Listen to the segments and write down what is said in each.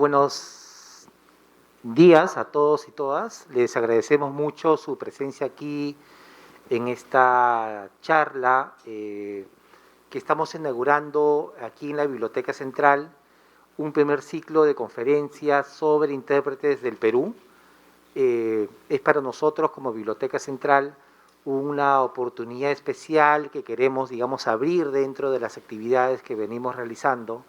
buenos días a todos y todas. Les agradecemos mucho su presencia aquí en esta charla que estamos inaugurando aquí en la Biblioteca Central, un primer ciclo de conferencias sobre intérpretes del Perú. Es para nosotros como Biblioteca Central una oportunidad especial que queremos, digamos, abrir dentro de las actividades que venimos realizando,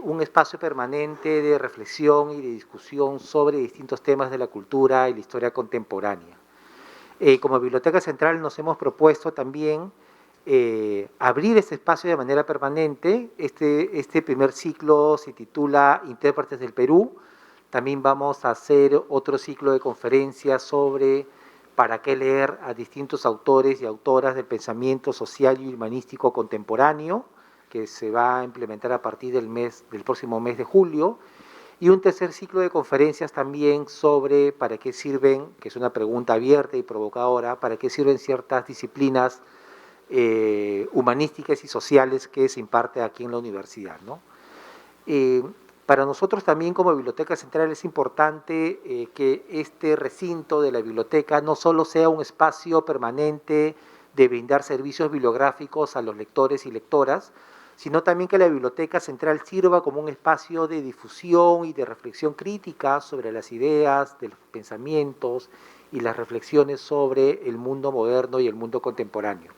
un espacio permanente de reflexión y de discusión sobre distintos temas de la cultura y la historia contemporánea. Como Biblioteca Central nos hemos propuesto también abrir este espacio de manera permanente. Este primer ciclo se titula Intérpretes del Perú. También vamos a hacer otro ciclo de conferencias sobre para qué leer a distintos autores y autoras del pensamiento social y humanístico contemporáneo, que se va a implementar a partir del próximo mes de julio, y un tercer ciclo de conferencias también sobre para qué sirven, que es una pregunta abierta y provocadora, para qué sirven ciertas disciplinas humanísticas y sociales que se imparte aquí en la universidad, ¿no? Para nosotros también como Biblioteca Central es importante que este recinto de la biblioteca no solo sea un espacio permanente de brindar servicios bibliográficos a los lectores y lectoras, sino también que la Biblioteca Central sirva como un espacio de difusión y de reflexión crítica sobre las ideas, de los pensamientos y las reflexiones sobre el mundo moderno y el mundo contemporáneo.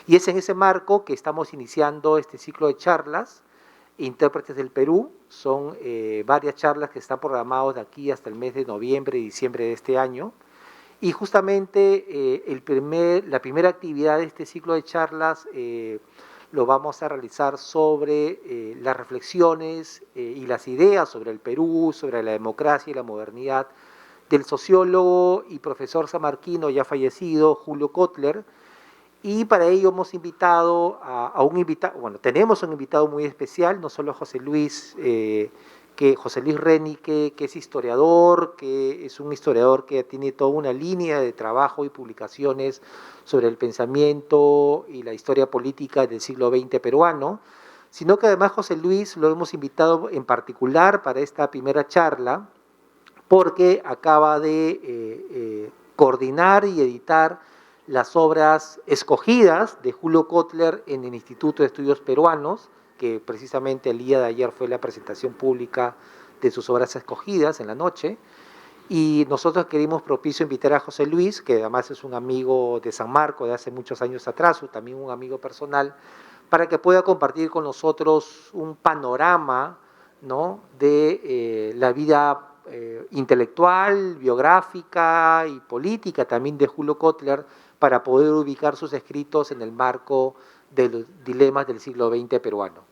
Y es en ese marco que estamos iniciando este ciclo de charlas, Intérpretes del Perú. Son varias charlas que están programadas de aquí hasta el mes de noviembre y diciembre de este año. Y justamente la primera actividad de este ciclo de charlas lo vamos a realizar sobre las reflexiones y las ideas sobre el Perú, sobre la democracia y la modernidad del sociólogo y profesor samarquino ya fallecido, Julio Kotler. Y para ello hemos invitado tenemos un invitado muy especial, no solo a José Luis Reni, que es historiador, que es un historiador que tiene toda una línea de trabajo y publicaciones sobre el pensamiento y la historia política del siglo XX peruano, sino que además José Luis lo hemos invitado en particular para esta primera charla, porque acaba de coordinar y editar las obras escogidas de Julio Kotler en el Instituto de Estudios Peruanos, que precisamente el día de ayer fue la presentación pública de sus obras escogidas en la noche. Y nosotros querimos propicio invitar a José Luis, que además es un amigo de San Marco de hace muchos años atrás, o también un amigo personal, para que pueda compartir con nosotros un panorama, ¿no?, de la vida intelectual, biográfica y política también de Julio Kotler, para poder ubicar sus escritos en el marco de los dilemas del siglo XX peruano.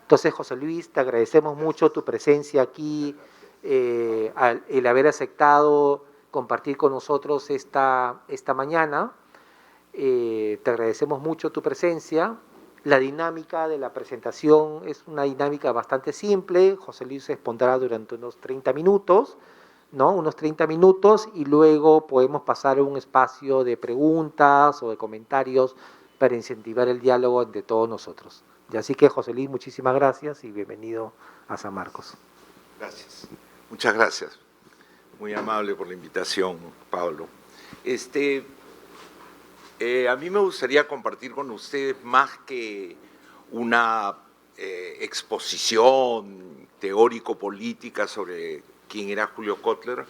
Entonces, José Luis, te agradecemos mucho tu presencia aquí, el haber aceptado compartir con nosotros esta mañana. Te agradecemos mucho tu presencia. La dinámica de la presentación es una dinámica bastante simple. José Luis se expondrá durante unos 30 minutos, ¿no? Unos 30 minutos, y luego podemos pasar a un espacio de preguntas o de comentarios para incentivar el diálogo entre todos nosotros. Y así que, José Luis, muchísimas gracias y bienvenido a San Marcos. Gracias. Muchas gracias. Muy amable por la invitación, Pablo. A mí me gustaría compartir con ustedes más que una exposición teórico-política sobre quién era Julio Kotler,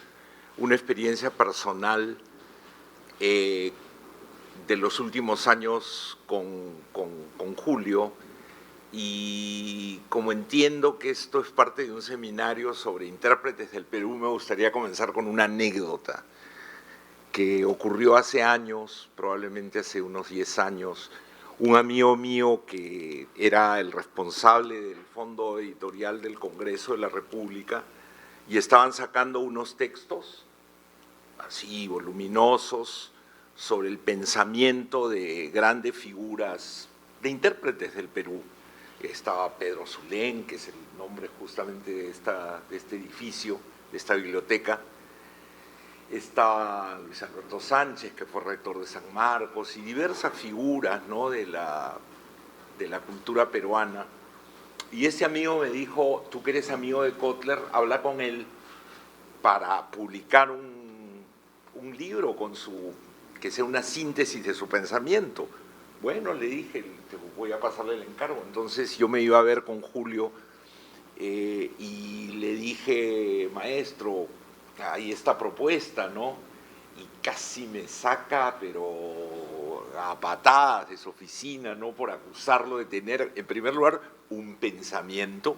una experiencia personal de los últimos años con Julio, y como entiendo que esto es parte de un seminario sobre intérpretes del Perú, me gustaría comenzar con una anécdota que ocurrió hace años, probablemente hace unos 10 años. Un amigo mío que era el responsable del fondo editorial del Congreso de la República, y estaban sacando unos textos así voluminosos sobre el pensamiento de grandes figuras, de intérpretes del Perú. Estaba Pedro Zulén, que es el nombre justamente de este edificio, de esta biblioteca. Estaba Luis Alberto Sánchez, que fue rector de San Marcos, y diversas figuras, ¿no?, de la cultura peruana. Y este amigo me dijo, tú que eres amigo de Kotler, habla con él para publicar un libro que sea una síntesis de su pensamiento. Bueno, le dije, te voy a pasarle el encargo. Entonces yo me iba a ver con Julio y le dije, maestro, hay esta propuesta, ¿no? Y casi me saca, pero a patadas de su oficina, ¿no? Por acusarlo de tener, en primer lugar, un pensamiento,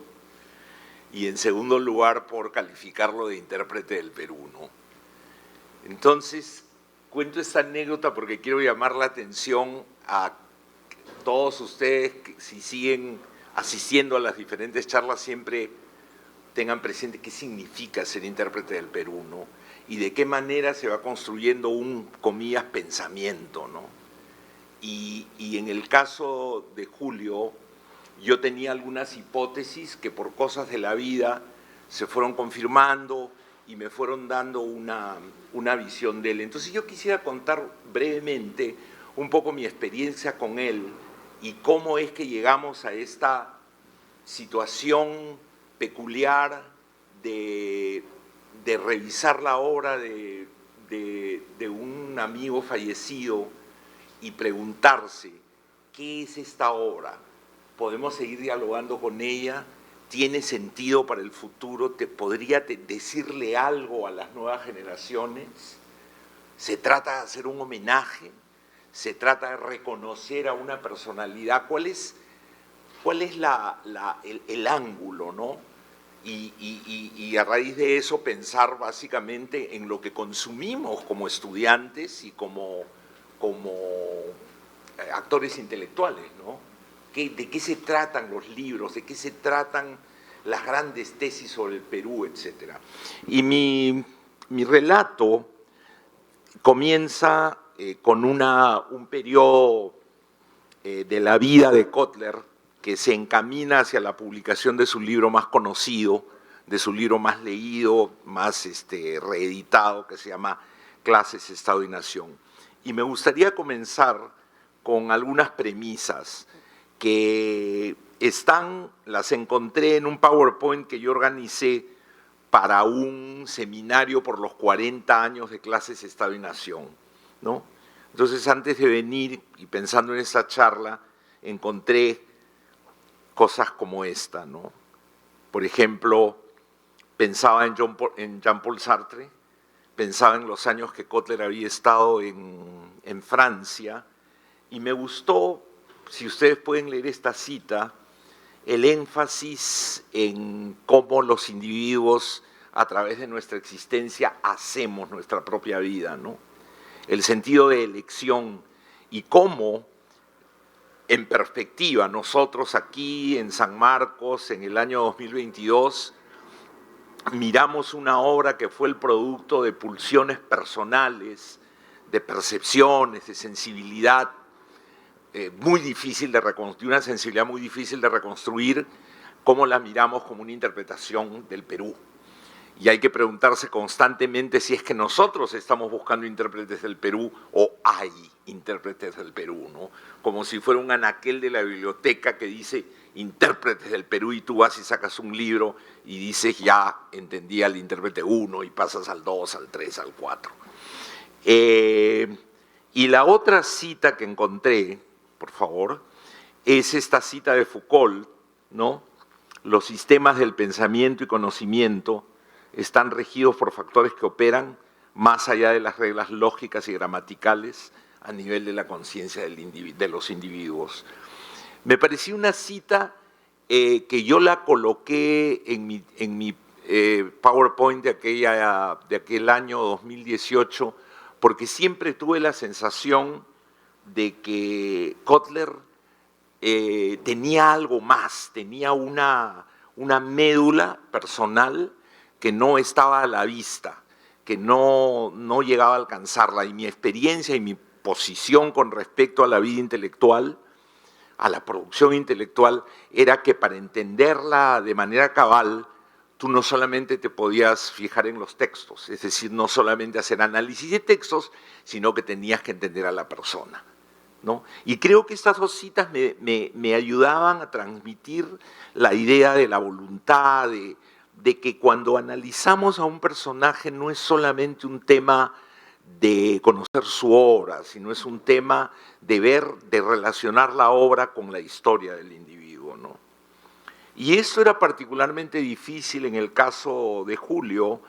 y en segundo lugar, por calificarlo de intérprete del Perú, ¿no? Entonces, cuento esta anécdota porque quiero llamar la atención a todos ustedes que, si siguen asistiendo a las diferentes charlas, siempre tengan presente qué significa ser intérprete del Perú, ¿no? Y de qué manera se va construyendo un, comillas, pensamiento, ¿no? Y en el caso de Julio, yo tenía algunas hipótesis que por cosas de la vida se fueron confirmando y me fueron dando una visión de él. Entonces yo quisiera contar brevemente un poco mi experiencia con él y cómo es que llegamos a esta situación peculiar de revisar la obra de un amigo fallecido y preguntarse, ¿qué es esta obra? ¿Podemos seguir dialogando con ella? ¿Tiene sentido para el futuro? ¿Podría decirle algo a las nuevas generaciones? ¿Se trata de hacer un homenaje? ¿Se trata de reconocer a una personalidad? ¿Cuál es el ángulo, ¿no? Y a raíz de eso pensar básicamente en lo que consumimos como estudiantes y como actores intelectuales, ¿no? ¿De qué se tratan los libros? ¿De qué se tratan las grandes tesis sobre el Perú, etcétera? Y mi relato comienza con un periodo de la vida de Kotler que se encamina hacia la publicación de su libro más conocido, de su libro más leído, más reeditado, que se llama Clases, Estado y Nación. Y me gustaría comenzar con algunas premisas que las encontré en un PowerPoint que yo organicé para un seminario por los 40 años de Clases, Estado y Nación, ¿no? Entonces, antes de venir y pensando en esa charla, encontré cosas como esta, ¿no? Por ejemplo, pensaba en Jean-Paul Sartre, pensaba en los años que Kotler había estado en Francia, y me gustó, si ustedes pueden leer esta cita, el énfasis en cómo los individuos, a través de nuestra existencia, hacemos nuestra propia vida, ¿no? El sentido de elección y cómo, en perspectiva, nosotros aquí en San Marcos, en el año 2022, miramos una obra que fue el producto de pulsiones personales, de percepciones, de sensibilidad muy difícil de reconstruir, una sensibilidad muy difícil de reconstruir, cómo la miramos como una interpretación del Perú. Y hay que preguntarse constantemente si es que nosotros estamos buscando intérpretes del Perú o hay intérpretes del Perú, ¿no? Como si fuera un anaquel de la biblioteca que dice intérpretes del Perú y tú vas y sacas un libro y dices ya entendí al intérprete 1 y pasas al 2, al 3, al 4. Y la otra cita que encontré, por favor, es esta cita de Foucault, ¿no? Los sistemas del pensamiento y conocimiento están regidos por factores que operan más allá de las reglas lógicas y gramaticales a nivel de la conciencia de los individuos. Me pareció una cita que yo la coloqué en mi PowerPoint de aquel año 2018, porque siempre tuve la sensación de que Kotler tenía algo más, tenía una médula personal que no estaba a la vista, que no llegaba a alcanzarla, y mi experiencia y mi posición con respecto a la vida intelectual, a la producción intelectual, era que para entenderla de manera cabal, tú no solamente te podías fijar en los textos, es decir, no solamente hacer análisis de textos, sino que tenías que entender a la persona, ¿no? Y creo que estas dos citas me ayudaban a transmitir la idea de la voluntad, de que cuando analizamos a un personaje no es solamente un tema de conocer su obra, sino es un tema de ver, de relacionar la obra con la historia del individuo, ¿no? Y eso era particularmente difícil en el caso de Julio,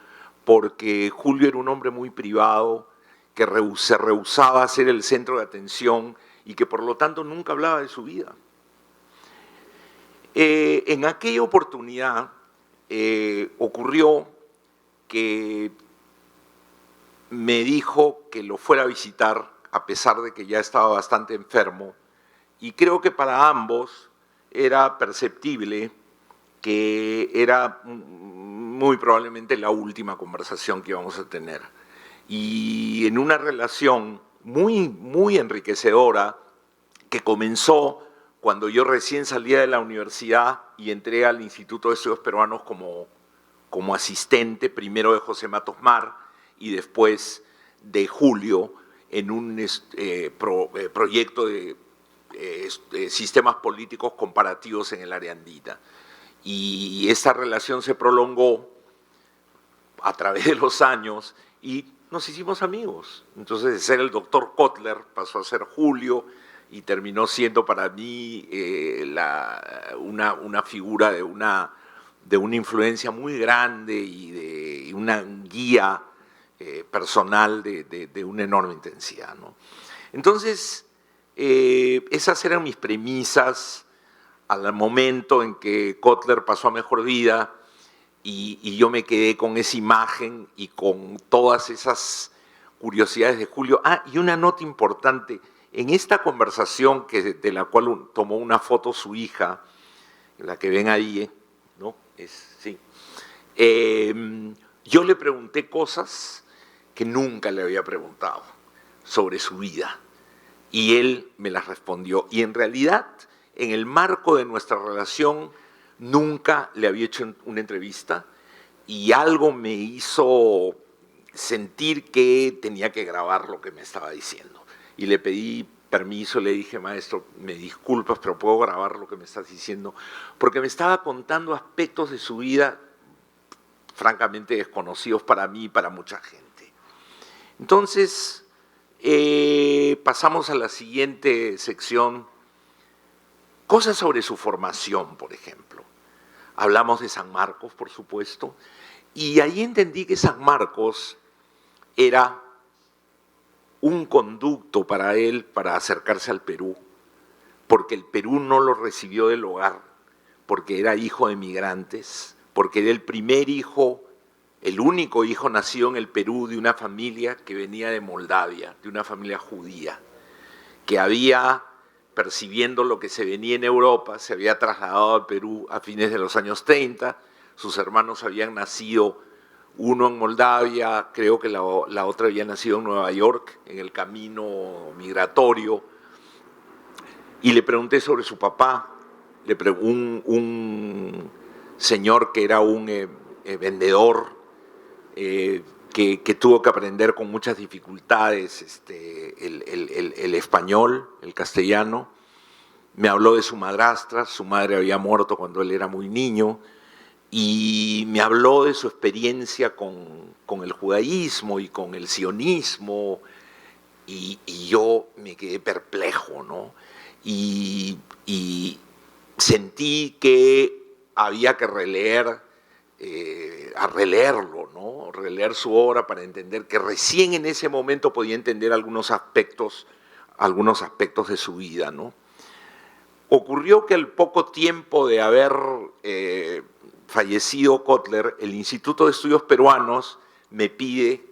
porque Julio era un hombre muy privado, que se rehusaba a ser el centro de atención y que por lo tanto nunca hablaba de su vida. En aquella oportunidad ocurrió que me dijo que lo fuera a visitar, a pesar de que ya estaba bastante enfermo, y creo que para ambos era perceptible que era muy probablemente la última conversación que íbamos a tener. Y en una relación muy enriquecedora que comenzó cuando yo recién salía de la universidad y entré al Instituto de Estudios Peruanos como asistente, primero de José Matos Mar y después de Julio, en un proyecto de sistemas políticos comparativos en el área andina. Y esta relación se prolongó a través de los años y nos hicimos amigos. Entonces, de ser el doctor Kotler pasó a ser Julio y terminó siendo para mí una figura de una influencia muy grande y una guía personal de una enorme intensidad, ¿no? Entonces, esas eran mis premisas al momento en que Kotler pasó a mejor vida y yo me quedé con esa imagen y con todas esas curiosidades de Julio. Ah, y una nota importante, en esta conversación de la cual tomó una foto su hija, la que ven ahí, ¿no? Sí. Yo le pregunté cosas que nunca le había preguntado sobre su vida y él me las respondió. Y en realidad, en el marco de nuestra relación, nunca le había hecho una entrevista y algo me hizo sentir que tenía que grabar lo que me estaba diciendo. Y le pedí permiso, le dije, maestro, me disculpas, pero puedo grabar lo que me estás diciendo, porque me estaba contando aspectos de su vida francamente desconocidos para mí y para mucha gente. Entonces, pasamos a la siguiente sección, cosas sobre su formación, por ejemplo. Hablamos de San Marcos, por supuesto, y ahí entendí que San Marcos era un conducto para él para acercarse al Perú, porque el Perú no lo recibió del hogar, porque era hijo de migrantes, porque era el primer hijo, el único hijo nacido en el Perú de una familia que venía de Moldavia, de una familia judía, que había, percibiendo lo que se venía en Europa, se había trasladado al Perú a fines de los años 30, sus hermanos habían nacido, uno en Moldavia, creo que la otra había nacido en Nueva York, en el camino migratorio, y le pregunté sobre su papá, un señor que era un vendedor, que tuvo que aprender con muchas dificultades el español, el castellano. Me habló de su madrastra, su madre había muerto cuando él era muy niño, y me habló de su experiencia con el judaísmo y con el sionismo, y yo me quedé perplejo, ¿no? Y sentí que había que releerlo, ¿no? Releer su obra para entender que recién en ese momento podía entender algunos aspectos de su vida, ¿no? Ocurrió que al poco tiempo de haber fallecido Kotler, el Instituto de Estudios Peruanos me pide,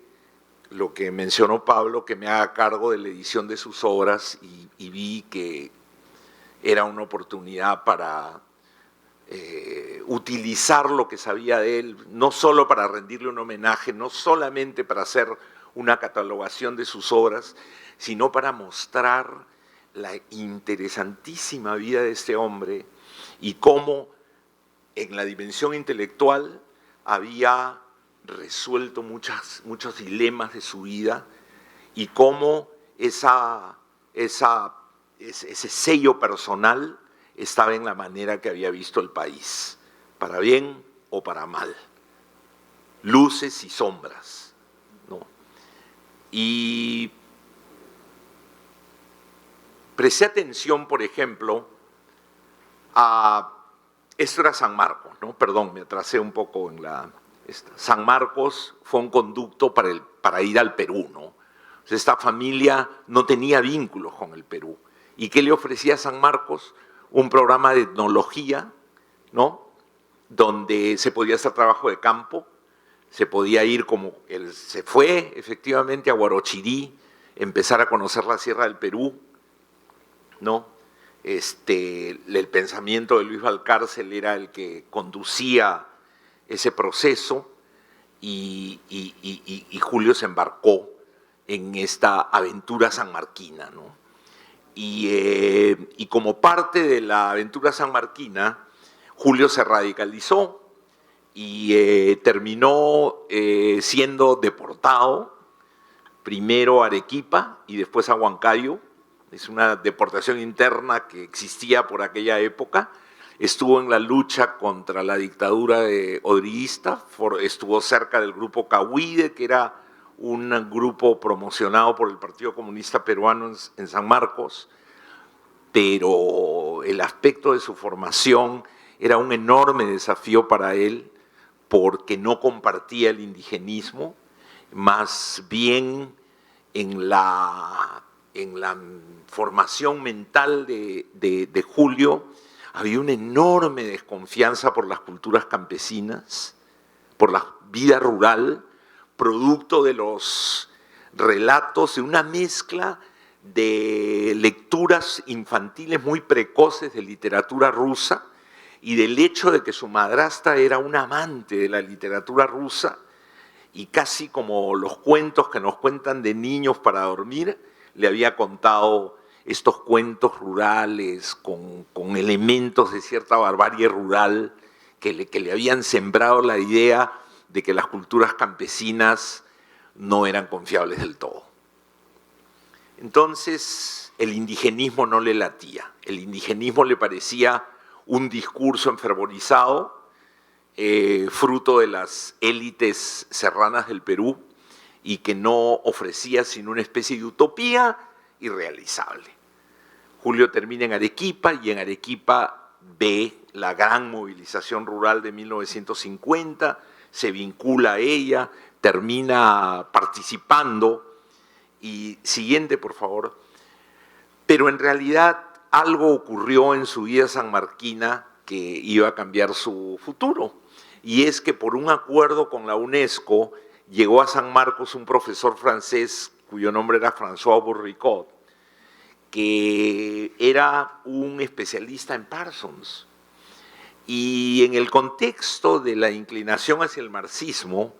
lo que mencionó Pablo, que me haga cargo de la edición de sus obras y vi que era una oportunidad para utilizar lo que sabía de él, no solo para rendirle un homenaje, no solamente para hacer una catalogación de sus obras, sino para mostrar la interesantísima vida de este hombre y cómo en la dimensión intelectual había resuelto muchos dilemas de su vida y cómo esa ese sello personal estaba en la manera que había visto el país, para bien o para mal, luces y sombras, ¿no? Y presté atención, por ejemplo, esto era San Marcos, ¿no? Perdón, me atrasé un poco en San Marcos fue un conducto para ir al Perú, ¿no? O sea, esta familia no tenía vínculos con el Perú. ¿Y qué le ofrecía a San Marcos? Un programa de etnología, ¿no? Donde se podía hacer trabajo de campo, se podía ir como él se fue efectivamente a Huarochirí, empezar a conocer la Sierra del Perú, ¿no? El pensamiento de Luis Valcárcel era el que conducía ese proceso y Julio se embarcó en esta aventura sanmarquina, ¿no? Y como parte de la aventura sanmarquina, Julio se radicalizó y terminó siendo deportado, primero a Arequipa y después a Huancayo. Es una deportación interna que existía por aquella época. Estuvo en la lucha contra la dictadura odriguista, estuvo cerca del grupo Cahuide, que era un grupo promocionado por el Partido Comunista Peruano en San Marcos, pero el aspecto de su formación era un enorme desafío para él porque no compartía el indigenismo, más bien en la formación mental de Julio había una enorme desconfianza por las culturas campesinas, por la vida rural, producto de los relatos de una mezcla de lecturas infantiles muy precoces de literatura rusa y del hecho de que su madrastra era una amante de la literatura rusa y casi como los cuentos que nos cuentan de niños para dormir, le había contado estos cuentos rurales con elementos de cierta barbarie rural que le habían sembrado la idea de que las culturas campesinas no eran confiables del todo. Entonces, el indigenismo no le latía. El indigenismo le parecía un discurso enfervorizado, fruto de las élites serranas del Perú y que no ofrecía sino una especie de utopía irrealizable. Julio termina en Arequipa y en Arequipa ve la gran movilización rural de 1950, se vincula a ella, termina participando y siguiente, por favor. Pero en realidad algo ocurrió en su vida sanmarquina que iba a cambiar su futuro. Y es que por un acuerdo con la UNESCO llegó a San Marcos un profesor francés cuyo nombre era François Bourricot, que era un especialista en Parsons. Y en el contexto de la inclinación hacia el marxismo,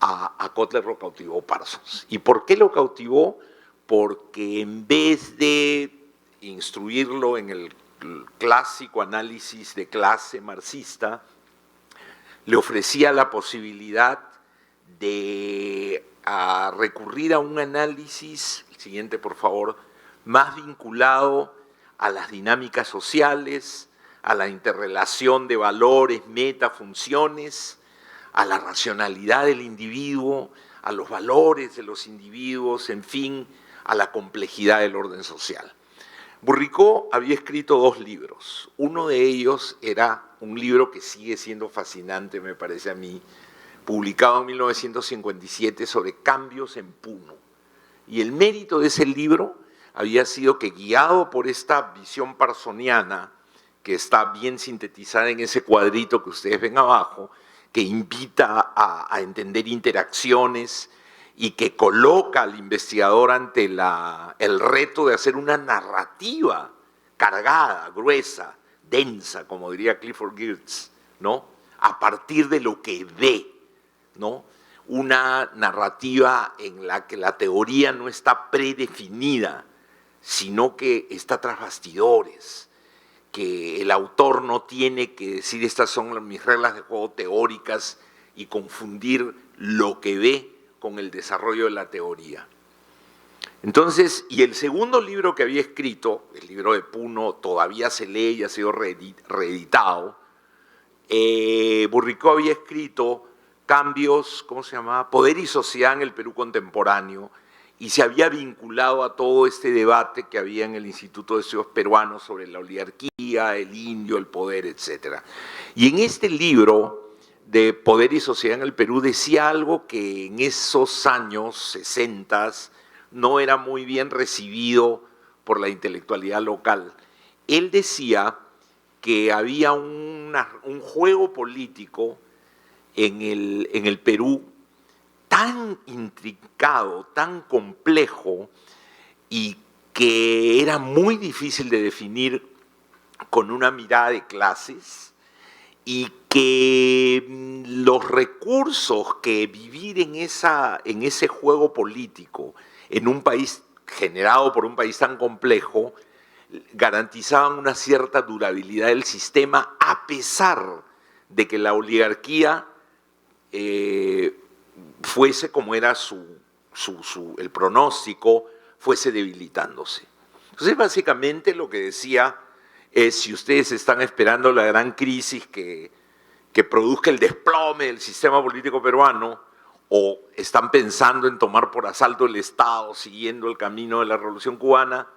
a Kotler lo cautivó Parsons. ¿Y por qué lo cautivó? Porque en vez de instruirlo en el clásico análisis de clase marxista, le ofrecía la posibilidad de recurrir a un análisis, el siguiente por favor, más vinculado a las dinámicas sociales, a la interrelación de valores, metafunciones, a la racionalidad del individuo, a los valores de los individuos, en fin, a la complejidad del orden social. Bourricot había escrito 2 libros. Uno de ellos era un libro que sigue siendo fascinante, me parece a mí, publicado en 1957 sobre cambios en Puno. Y el mérito de ese libro había sido que, guiado por esta visión parsoniana, que está bien sintetizada en ese cuadrito que ustedes ven abajo, que invita a entender interacciones y que coloca al investigador ante el reto de hacer una narrativa cargada, gruesa, densa, como diría Clifford Geertz, ¿no? A partir de lo que ve, ¿no? Una narrativa en la que la teoría no está predefinida, sino que está tras bastidores, que el autor no tiene que decir estas son mis reglas de juego teóricas y confundir lo que ve con el desarrollo de la teoría. Entonces, y el segundo libro que había escrito, el libro de Puno, todavía se lee y ha sido reeditado. Burricó había escrito Cambios, ¿cómo se llamaba? Poder y sociedad en el Perú contemporáneo, y se había vinculado a todo este debate que había en el Instituto de Estudios Peruanos sobre la oligarquía, el indio, el poder, etc. Y en este libro de Poder y sociedad en el Perú decía algo que en esos años 60 no era muy bien recibido por la intelectualidad local. Él decía que había un juego político en el Perú tan intrincado, tan complejo, y que era muy difícil de definir con una mirada de clases, y que los recursos que vivir en ese juego político, en un país generado por un país tan complejo, garantizaban una cierta durabilidad del sistema, a pesar de que la oligarquía fuese como era el pronóstico, fuese debilitándose. Entonces, básicamente lo que decía es, si ustedes están esperando la gran crisis que produzca el desplome del sistema político peruano, o están pensando en tomar por asalto el Estado siguiendo el camino de la Revolución Cubana,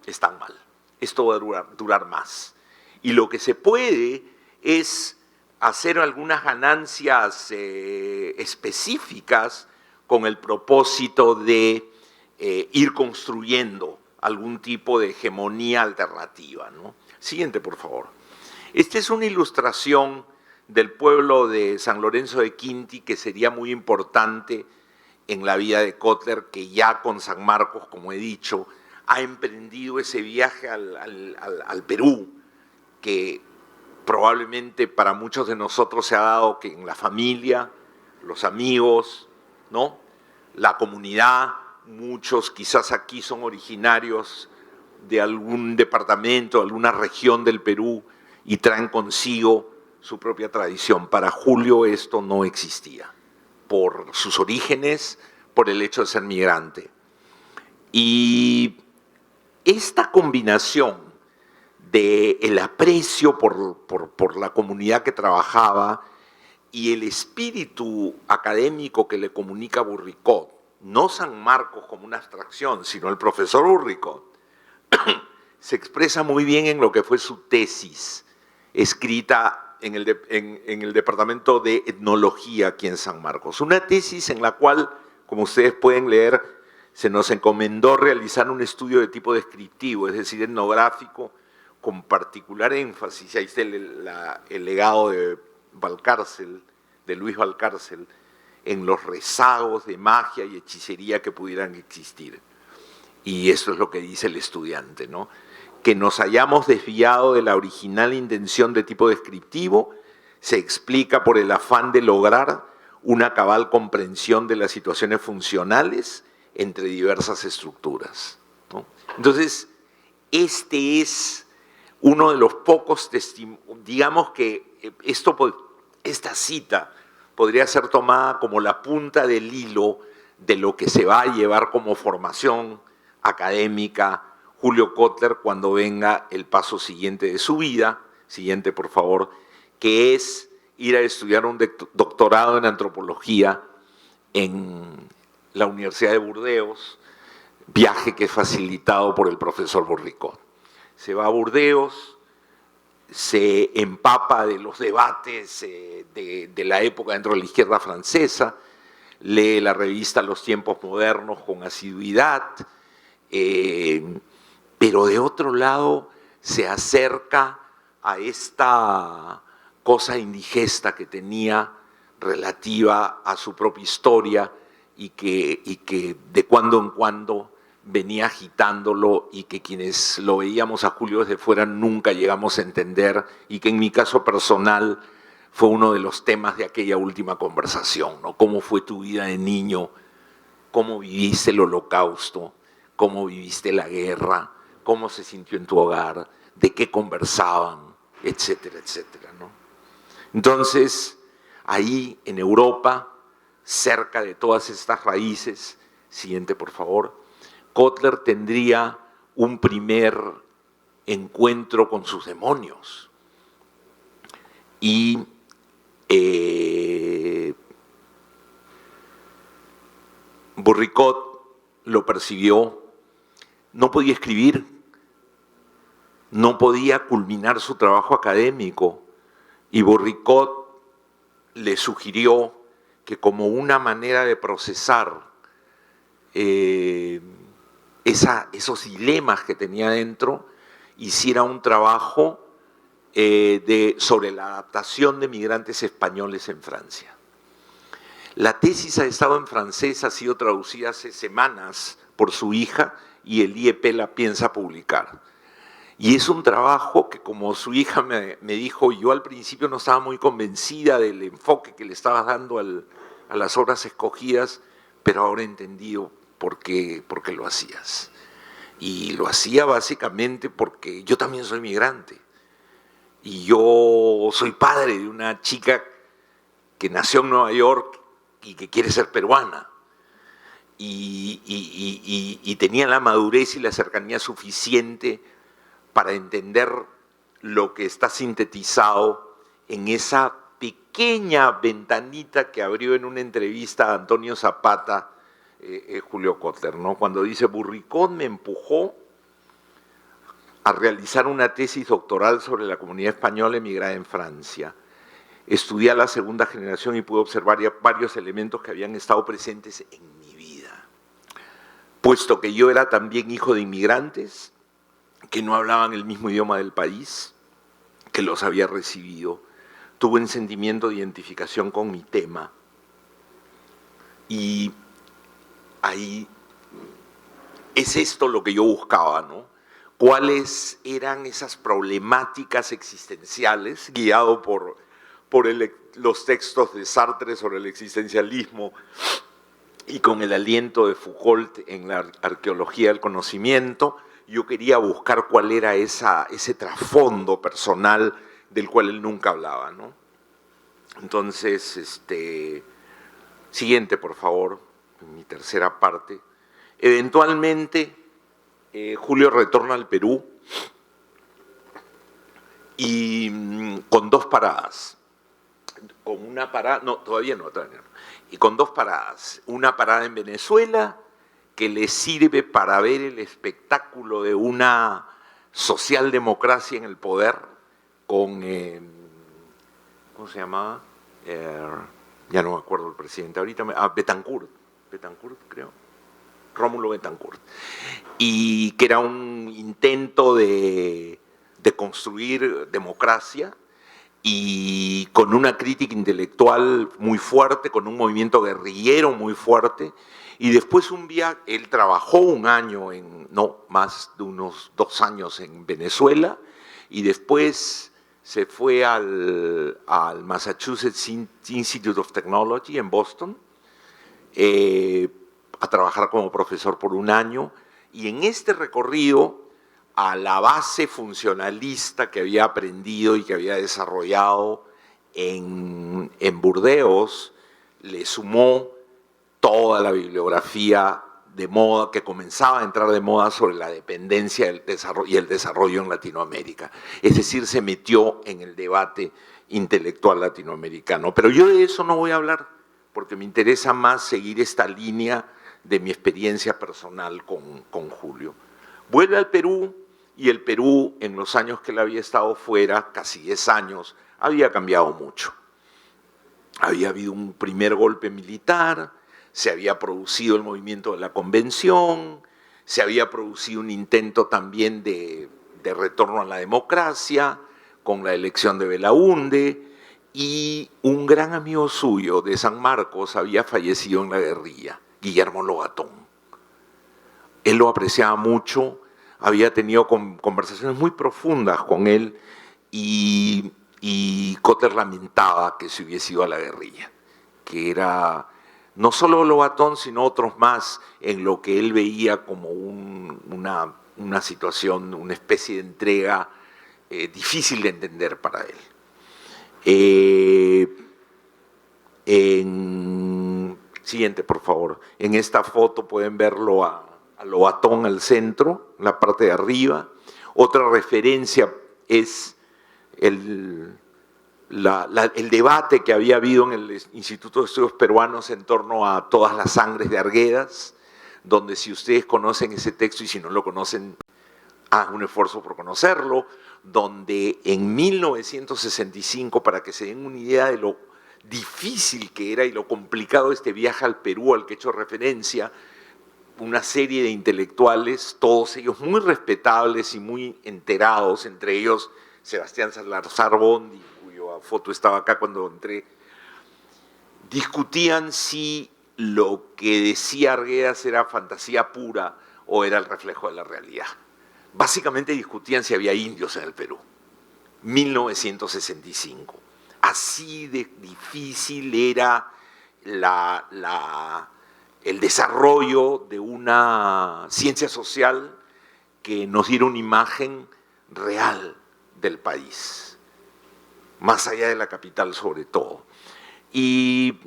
están mal. Esto va a durar más. Y lo que se puede es hacer algunas ganancias específicas con el propósito de ir construyendo algún tipo de hegemonía alternativa, ¿no? Siguiente, por favor. Esta es una ilustración del pueblo de San Lorenzo de Quinti, que sería muy importante en la vida de Kotler, que ya con San Marcos, como he dicho, ha emprendido ese viaje al Perú, que probablemente para muchos de nosotros se ha dado que en la familia, los amigos, ¿no? La comunidad, muchos quizás aquí son originarios de algún departamento, alguna región del Perú, y traen consigo su propia tradición. Para Julio esto no existía, por sus orígenes, por el hecho de ser migrante. Y esta combinación del aprecio por la comunidad que trabajaba y el espíritu académico que le comunica Burricot, no San Marcos como una abstracción, sino el profesor Burricot, se expresa muy bien en lo que fue su tesis, escrita en el Departamento de Etnología aquí en San Marcos. Una tesis en la cual, como ustedes pueden leer, se nos encomendó realizar un estudio de tipo descriptivo, es decir, etnográfico, con particular énfasis, ahí está el legado de Valcárcel, de Luis Valcárcel, en los rezagos de magia y hechicería que pudieran existir. Y eso es lo que dice el estudiante, ¿no? Que nos hayamos desviado de la original intención de tipo descriptivo se explica por el afán de lograr una cabal comprensión de las situaciones funcionales entre diversas estructuras, ¿no? Entonces, este es uno de los pocos testimonios, digamos que esta cita podría ser tomada como la punta del hilo de lo que se va a llevar como formación académica Julio Kotler cuando venga el paso siguiente de su vida, siguiente por favor, que es ir a estudiar un doctorado en antropología en la Universidad de Burdeos, viaje que es facilitado por el profesor Burricot. Se va a Burdeos, se empapa de los debates de la época dentro de la izquierda francesa, lee la revista Los Tiempos Modernos con asiduidad, pero de otro lado se acerca a esta cosa indigesta que tenía relativa a su propia historia y que de cuando en cuando venía agitándolo, y que quienes lo veíamos a Julio desde fuera nunca llegamos a entender, y que en mi caso personal fue uno de los temas de aquella última conversación, ¿no? ¿Cómo fue tu vida de niño? ¿Cómo viviste el Holocausto? ¿Cómo viviste la guerra? ¿Cómo se sintió en tu hogar? ¿De qué conversaban? Etcétera, etcétera, ¿no? Entonces, ahí en Europa, cerca de todas estas raíces, siguiente por favor, Kotler tendría un primer encuentro con sus demonios. Y Bourricot lo percibió, no podía escribir, no podía culminar su trabajo académico, y Bourricot le sugirió que como una manera de procesar esos dilemas que tenía dentro, hiciera un trabajo sobre la adaptación de migrantes españoles en Francia. La tesis ha estado en francés, ha sido traducida hace semanas por su hija y el IEP la piensa publicar. Y es un trabajo que, como su hija me dijo, yo al principio no estaba muy convencida del enfoque que le estabas dando a las obras escogidas, pero ahora he entendido por qué lo hacías. Y lo hacía básicamente porque yo también soy migrante. Y yo soy padre de una chica que nació en Nueva York y que quiere ser peruana. Y tenía la madurez y la cercanía suficiente para entender lo que está sintetizado en esa pequeña ventanita que abrió en una entrevista a Antonio Zapata, Julio Kotler, ¿no? Cuando dice: Bourricot me empujó a realizar una tesis doctoral sobre la comunidad española emigrada en Francia. Estudié a la segunda generación y pude observar varios elementos que habían estado presentes en mi vida. Puesto que yo era también hijo de inmigrantes que no hablaban el mismo idioma del país, que los había recibido, tuve un sentimiento de identificación con mi tema. Y ahí es esto lo que yo buscaba, ¿no? ¿Cuáles eran esas problemáticas existenciales, guiado por los textos de Sartre sobre el existencialismo y con el aliento de Foucault en la arqueología del conocimiento? Yo quería buscar cuál era ese trasfondo personal del cual él nunca hablaba, ¿no? Entonces, siguiente, por favor, mi tercera parte. Eventualmente, Julio retorna al Perú y con dos paradas. Con una parada, no, todavía no. Y con dos paradas. Una parada en Venezuela, que le sirve para ver el espectáculo de una socialdemocracia en el poder con, ¿cómo se llamaba? Ya no me acuerdo el presidente, ahorita, Betancourt, creo, Rómulo Betancourt, y que era un intento de construir democracia, y con una crítica intelectual muy fuerte, con un movimiento guerrillero muy fuerte. Y después él trabajó un año, más de unos 2 años en Venezuela, y después se fue al Massachusetts Institute of Technology en Boston a trabajar como profesor por un año. Y en este recorrido, a la base funcionalista que había aprendido y que había desarrollado en Burdeos, le sumó toda la bibliografía de moda que comenzaba a entrar de moda sobre la dependencia y el desarrollo en Latinoamérica. Es decir, se metió en el debate intelectual latinoamericano. Pero yo de eso no voy a hablar, porque me interesa más seguir esta línea de mi experiencia personal con Julio. Vuelve al Perú, y el Perú, en los años que él había estado fuera, casi 10 años, había cambiado mucho. Había habido un primer golpe militar, se había producido el movimiento de la Convención, se había producido un intento también de retorno a la democracia, con la elección de Belaúnde, y un gran amigo suyo de San Marcos había fallecido en la guerrilla, Guillermo Lobatón. Él lo apreciaba mucho, había tenido conversaciones muy profundas con él, y Kotler lamentaba que se hubiese ido a la guerrilla, que era no solo Lobatón, sino otros más, en lo que él veía como una situación, una especie de entrega difícil de entender para él. Siguiente, por favor. En esta foto pueden verlo a a Lobatón al centro, la parte de arriba. Otra referencia es el debate que había habido en el Instituto de Estudios Peruanos en torno a todas las sangres de Arguedas, donde si ustedes conocen ese texto y si no lo conocen, hagan un esfuerzo por conocerlo, donde en 1965, para que se den una idea de lo difícil que era y lo complicado este viaje al Perú al que he hecho referencia, una serie de intelectuales, todos ellos muy respetables y muy enterados, entre ellos Sebastián Salazar Bondi, cuya foto estaba acá cuando entré, discutían si lo que decía Arguedas era fantasía pura o era el reflejo de la realidad. Básicamente discutían si había indios en el Perú. 1965. Así de difícil era el desarrollo de una ciencia social que nos diera una imagen real del país, más allá de la capital sobre todo. Y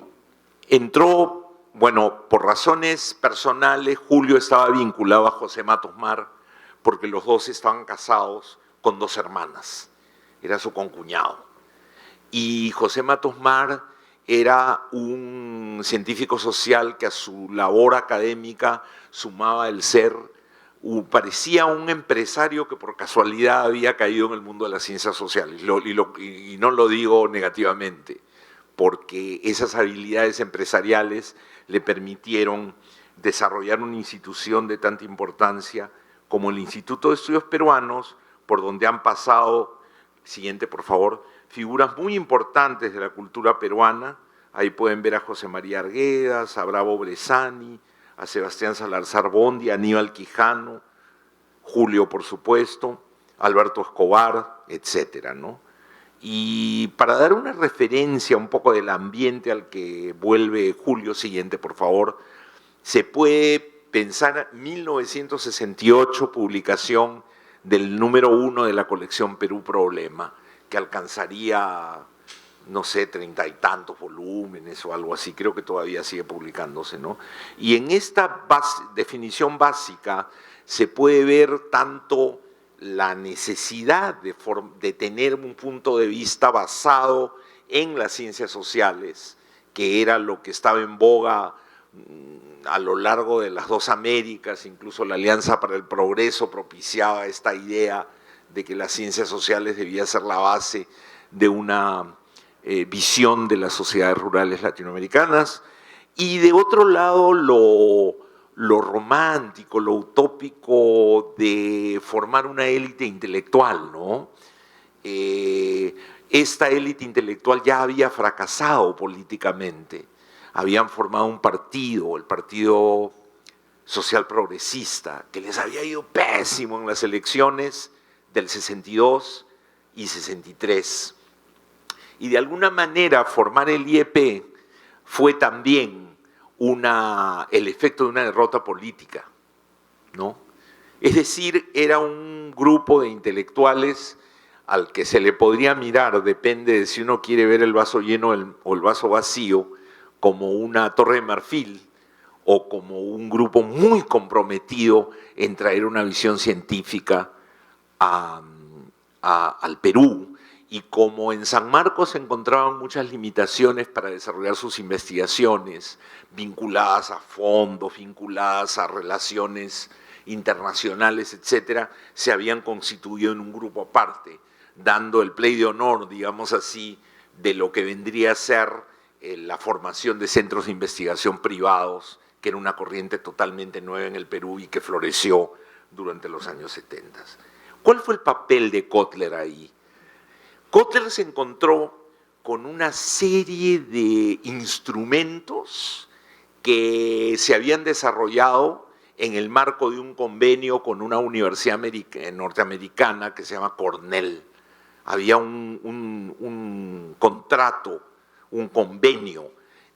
entró, bueno, por razones personales, Julio estaba vinculado a José Matos Mar, porque los dos estaban casados con dos hermanas, era su concuñado. Y José Matos Mar era un científico social que a su labor académica sumaba el ser, parecía un empresario que por casualidad había caído en el mundo de las ciencias sociales, y no lo digo negativamente, porque esas habilidades empresariales le permitieron desarrollar una institución de tanta importancia como el Instituto de Estudios Peruanos, por donde han pasado, siguiente por favor, figuras muy importantes de la cultura peruana. Ahí pueden ver a José María Arguedas, a Bravo Bressani, a Sebastián Salazar Bondi, a Aníbal Quijano, Julio, por supuesto, Alberto Escobar, etcétera, ¿no? Y para dar una referencia un poco del ambiente al que vuelve Julio, siguiente, por favor, se puede pensar 1968, publicación del número 1 de la colección Perú Problema, que alcanzaría, no sé, 30 y tantos volúmenes o algo así, creo que todavía sigue publicándose, ¿no? Y en esta definición básica se puede ver tanto la necesidad de tener un punto de vista basado en las ciencias sociales, que era lo que estaba en boga a lo largo de las dos Américas, incluso la Alianza para el Progreso propiciaba esta idea de que las ciencias sociales debía ser la base de una visión de las sociedades rurales latinoamericanas, y de otro lado lo romántico, lo utópico de formar una élite intelectual, ¿no? Esta élite intelectual ya había fracasado políticamente, habían formado un partido, el Partido Social Progresista, que les había ido pésimo en las elecciones del 62 y 63. Y de alguna manera formar el IEP fue también el efecto de una derrota política, ¿no? Es decir, era un grupo de intelectuales al que se le podría mirar, depende de si uno quiere ver el vaso lleno o el vaso vacío, como una torre de marfil o como un grupo muy comprometido en traer una visión científica al Perú, y como en San Marcos se encontraban muchas limitaciones para desarrollar sus investigaciones, vinculadas a fondos, vinculadas a relaciones internacionales, etcétera, se habían constituido en un grupo aparte, dando el play de honor, digamos así, de lo que vendría a ser la formación de centros de investigación privados, que era una corriente totalmente nueva en el Perú y que floreció durante los años 70. ¿Cuál fue el papel de Kotler ahí? Kotler se encontró con una serie de instrumentos que se habían desarrollado en el marco de un convenio con una universidad norteamericana que se llama Cornell. Había un contrato, un convenio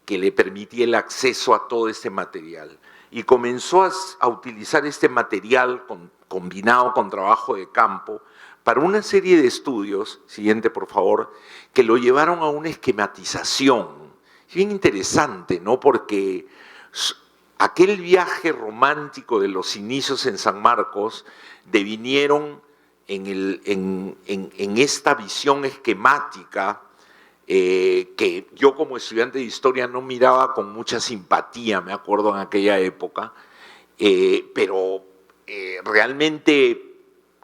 que le permitía el acceso a todo este material. Y comenzó a utilizar este material combinado con trabajo de campo para una serie de estudios, siguiente por favor, que lo llevaron a una esquematización. Es bien interesante, ¿no? Porque aquel viaje romántico de los inicios en San Marcos devinieron en esta visión esquemática que yo como estudiante de historia no miraba con mucha simpatía, me acuerdo en aquella época, pero realmente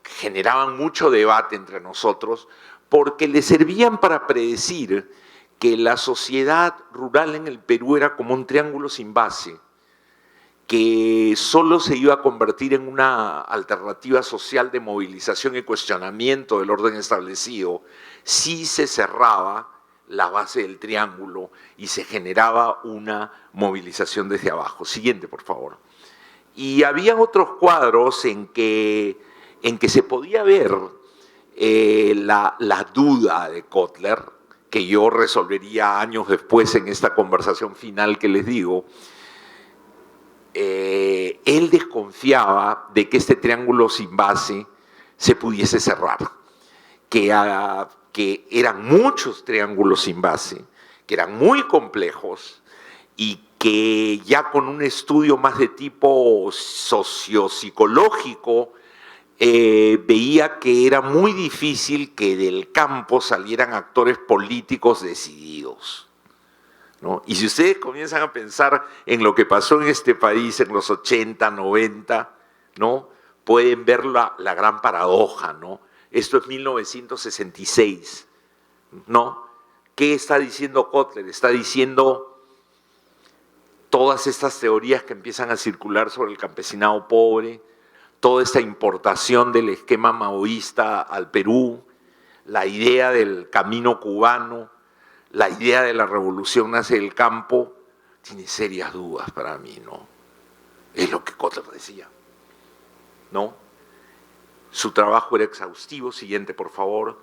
generaban mucho debate entre nosotros porque le servían para predecir que la sociedad rural en el Perú era como un triángulo sin base, que solo se iba a convertir en una alternativa social de movilización y cuestionamiento del orden establecido si se cerraba la base del triángulo y se generaba una movilización desde abajo. Siguiente, por favor. Y había otros cuadros en que se podía ver la duda de Kotler, que yo resolvería años después en esta conversación final que les digo. Él desconfiaba de que este triángulo sin base se pudiese cerrar, que eran muchos triángulos sin base, que eran muy complejos y que ya con un estudio más de tipo sociopsicológico veía que era muy difícil que del campo salieran actores políticos decididos, ¿no? Y si ustedes comienzan a pensar en lo que pasó en este país en los 80, 90, ¿no? Pueden ver la gran paradoja, ¿no? Esto es 1966, ¿no? ¿Qué está diciendo Kotler? Está diciendo todas estas teorías que empiezan a circular sobre el campesinado pobre, toda esta importación del esquema maoísta al Perú, la idea del camino cubano, la idea de la revolución nace del campo, tiene serias dudas para mí, ¿no? Es lo que Kotler decía, ¿no? Su trabajo era exhaustivo, siguiente por favor,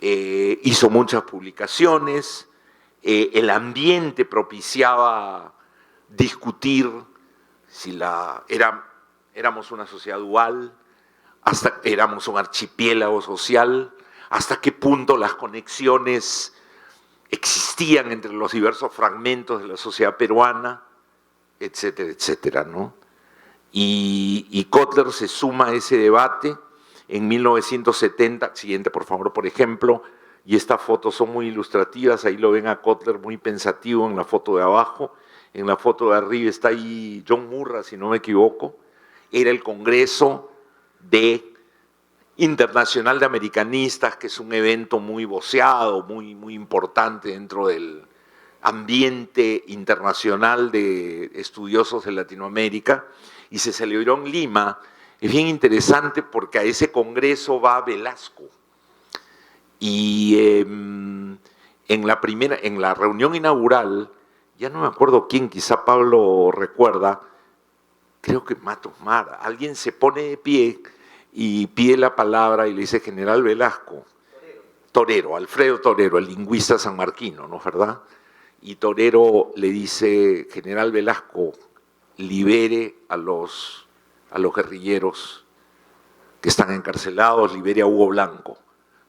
hizo muchas publicaciones, el ambiente propiciaba discutir si éramos una sociedad dual, hasta éramos un archipiélago social, hasta qué punto las conexiones existían entre los diversos fragmentos de la sociedad peruana, etcétera, etcétera, ¿no? Y Kotler se suma a ese debate en 1970, siguiente por favor, por ejemplo, y estas fotos son muy ilustrativas, ahí lo ven a Kotler muy pensativo en la foto de abajo, en la foto de arriba está ahí John Murra, si no me equivoco, era el Congreso Internacional de Americanistas, que es un evento muy voceado, muy importante dentro del ambiente internacional de estudiosos de Latinoamérica, y se celebró en Lima. Es bien interesante porque a ese congreso va Velasco, y en la reunión inaugural, ya no me acuerdo quién, quizá Pablo recuerda, creo que Matos Mara, alguien se pone de pie y pide la palabra y le dice General Velasco, Torero, Alfredo Torero, el lingüista sanmarquino, ¿no es verdad? Y Torero le dice, General Velasco, libere a los guerrilleros que están encarcelados, libere a Hugo Blanco,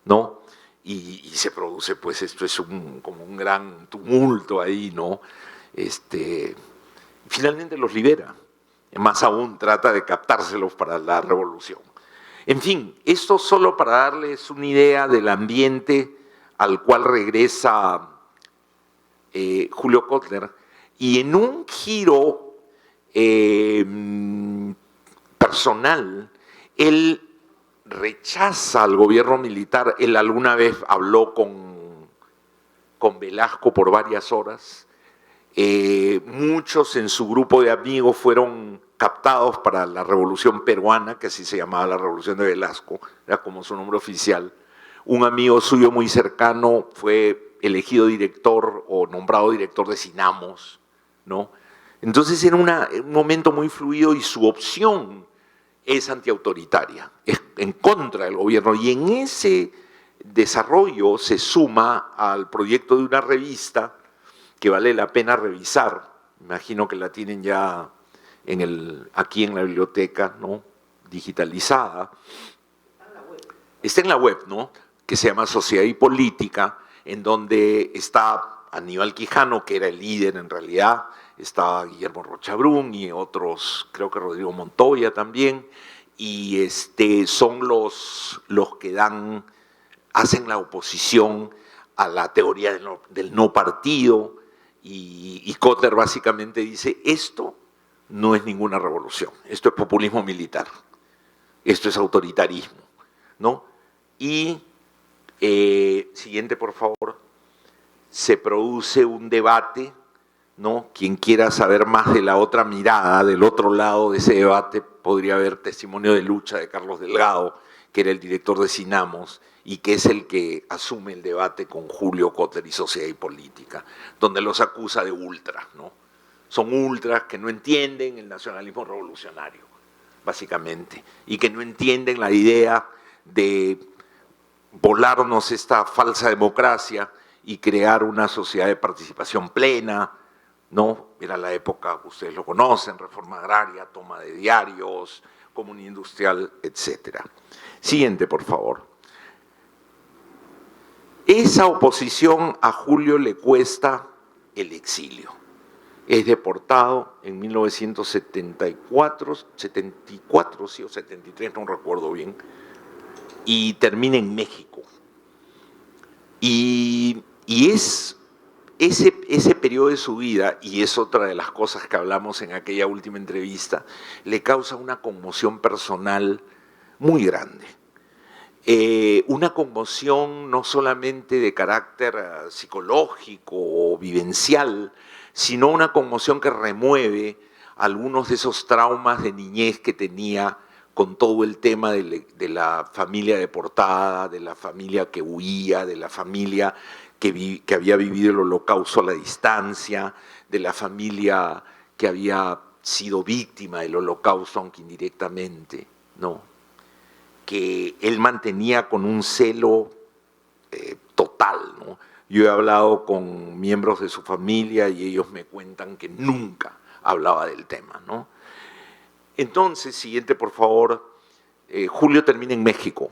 ¿no? Y se produce, pues, esto es como un gran tumulto ahí, ¿no? Finalmente los libera, más aún trata de captárselos para la revolución. En fin, esto solo para darles una idea del ambiente al cual regresa Julio Kotler, y en un giro personal, él rechaza al gobierno militar. Él alguna vez habló con Velasco por varias horas. Muchos en su grupo de amigos fueron captados para la Revolución Peruana, que así se llamaba la Revolución de Velasco, era como su nombre oficial. Un amigo suyo muy cercano fue elegido director o nombrado director de Sinamos, ¿no? Entonces era un momento muy fluido y su opción es antiautoritaria, es en contra del gobierno, y en ese desarrollo se suma al proyecto de una revista que vale la pena revisar, imagino que la tienen ya aquí en la biblioteca, ¿no? Digitalizada. Está en la web, ¿no? Que se llama Sociedad y Política, en donde está Aníbal Quijano, que era el líder en realidad, estaba Guillermo Rochabrún y otros, creo que Rodrigo Montoya también, y son los que hacen la oposición a la teoría del no partido, y Kotler básicamente dice, esto no es ninguna revolución, esto es populismo militar, esto es autoritarismo, ¿no? Y, siguiente por favor, se produce un debate, ¿no? Quien quiera saber más de la otra mirada, del otro lado de ese debate, podría ver Testimonio de lucha de Carlos Delgado, que era el director de Cinamos, y que es el que asume el debate con Julio Kotler y Sociedad y Política, donde los acusa de ultras, ¿no? Son ultras que no entienden el nacionalismo revolucionario, básicamente, y que no entienden la idea de volarnos esta falsa democracia y crear una sociedad de participación plena, ¿no? Era la época, ustedes lo conocen, reforma agraria, toma de diarios, comunidad industrial, etc. Siguiente, por favor. Esa oposición a Julio le cuesta el exilio. Es deportado en 1974, sí, o 73, no recuerdo bien, y termina en México. Y es ese periodo de su vida, y es otra de las cosas que hablamos en aquella última entrevista, le causa una conmoción personal muy grande. Una conmoción no solamente de carácter psicológico o vivencial, sino una conmoción que remueve algunos de esos traumas de niñez que tenía con todo el tema de la familia deportada, de la familia que huía, de la familia que había vivido el Holocausto a la distancia, de la familia que había sido víctima del Holocausto, aunque indirectamente, ¿no? Que él mantenía con un celo total, ¿no? Yo he hablado con miembros de su familia y ellos me cuentan que nunca hablaba del tema, ¿no? Entonces, siguiente por favor, Julio termina en México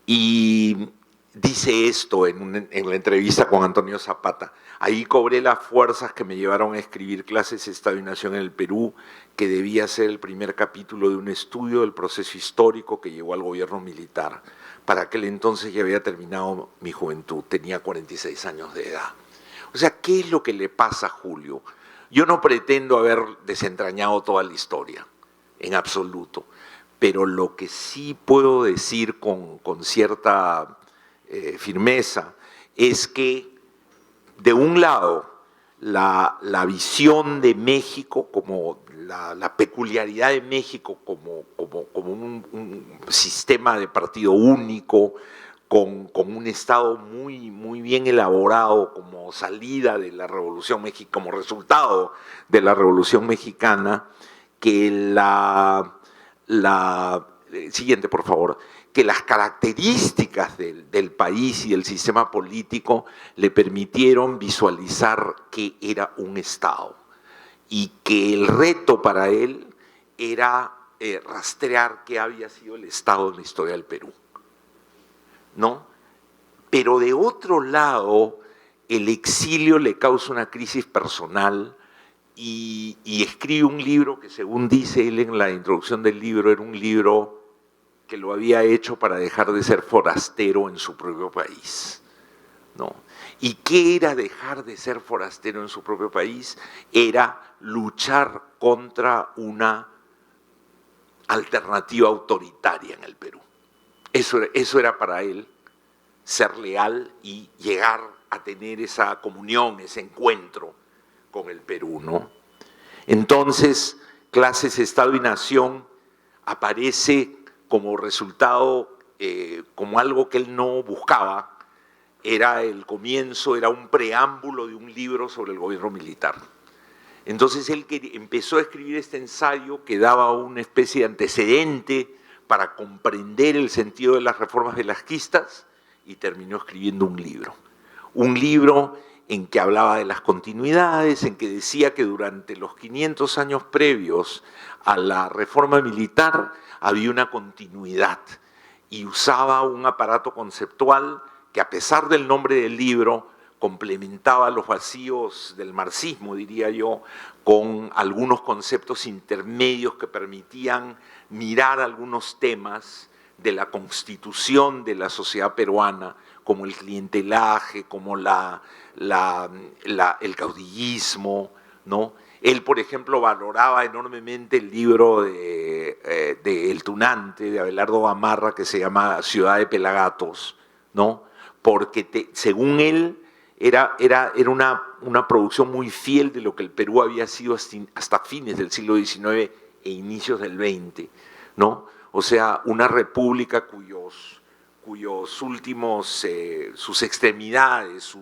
y dice esto en la entrevista con Antonio Zapata: ahí cobré las fuerzas que me llevaron a escribir Clases, Estado y Nación en el Perú, que debía ser el primer capítulo de un estudio del proceso histórico que llevó al gobierno militar. Para aquel entonces ya había terminado mi juventud, tenía 46 años de edad. O sea, ¿qué es lo que le pasa a Julio? Yo no pretendo haber desentrañado toda la historia, en absoluto, pero lo que sí puedo decir con cierta firmeza es que, de un lado, la visión de México, como la peculiaridad de México como un sistema de partido único, con un Estado muy bien elaborado como salida de la Revolución Mexicana, como resultado de la Revolución Mexicana, que siguiente, por favor, que las características del país y del sistema político le permitieron visualizar que era un Estado y que el reto para él era rastrear qué había sido el Estado en la historia del Perú, ¿no? Pero de otro lado, el exilio le causa una crisis personal y escribe un libro que, según dice él en la introducción del libro, era un libro que lo había hecho para dejar de ser forastero en su propio país, ¿no? ¿Y qué era dejar de ser forastero en su propio país? Era luchar contra una alternativa autoritaria en el Perú. Eso era para él ser leal y llegar a tener esa comunión, ese encuentro con el Perú, ¿no? Entonces, Clases, Estado y Nación aparece como resultado, como algo que él no buscaba. Era el comienzo, era un preámbulo de un libro sobre el gobierno militar. Entonces él empezó a escribir este ensayo que daba una especie de antecedente para comprender el sentido de las reformas velasquistas, y terminó escribiendo un libro en que hablaba de las continuidades, en que decía que durante los 500 años previos a la reforma militar había una continuidad, y usaba un aparato conceptual que, a pesar del nombre del libro, complementaba los vacíos del marxismo, diría yo, con algunos conceptos intermedios que permitían mirar algunos temas de la constitución de la sociedad peruana, como el clientelaje, como el caudillismo, ¿no? Él, por ejemplo, valoraba enormemente el libro de El Tunante, de Abelardo Gamarra, que se llama Ciudad de Pelagatos, ¿no? Porque según él era una producción muy fiel de lo que el Perú había sido hasta fines del siglo XIX e inicios del XX, ¿no? O sea, una república cuyos últimos, sus extremidades,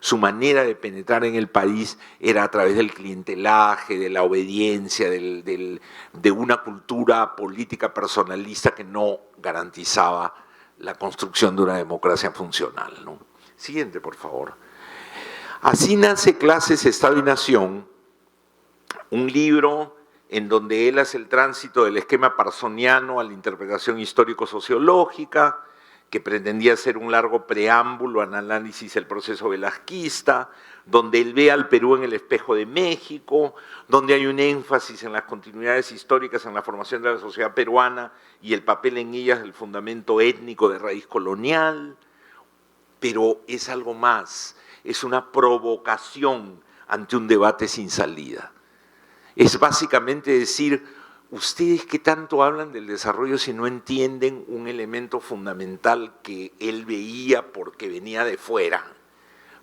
su manera de penetrar en el país era a través del clientelaje, de la obediencia, de una cultura política personalista que no garantizaba la construcción de una democracia funcional, ¿no? Siguiente, por favor. Así nace Clases, Estado y Nación, un libro en donde él hace el tránsito del esquema parsoniano a la interpretación histórico-sociológica, que pretendía ser un largo preámbulo al análisis del proceso velasquista, donde él ve al Perú en el espejo de México, donde hay un énfasis en las continuidades históricas en la formación de la sociedad peruana y el papel en ellas del fundamento étnico de raíz colonial, pero es algo más, es una provocación ante un debate sin salida. Es básicamente decir, ¿ustedes qué tanto hablan del desarrollo si no entienden un elemento fundamental que él veía porque venía de fuera?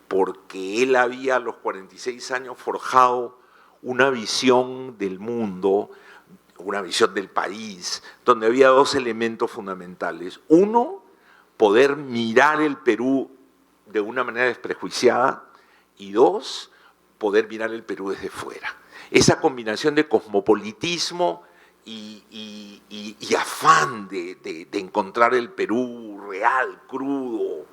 Porque él había a los 46 años forjado una visión del mundo, una visión del país, donde había dos elementos fundamentales. Uno, poder mirar el Perú de una manera desprejuiciada, y dos, poder mirar el Perú desde fuera. Esa combinación de cosmopolitismo y afán de encontrar el Perú real, crudo,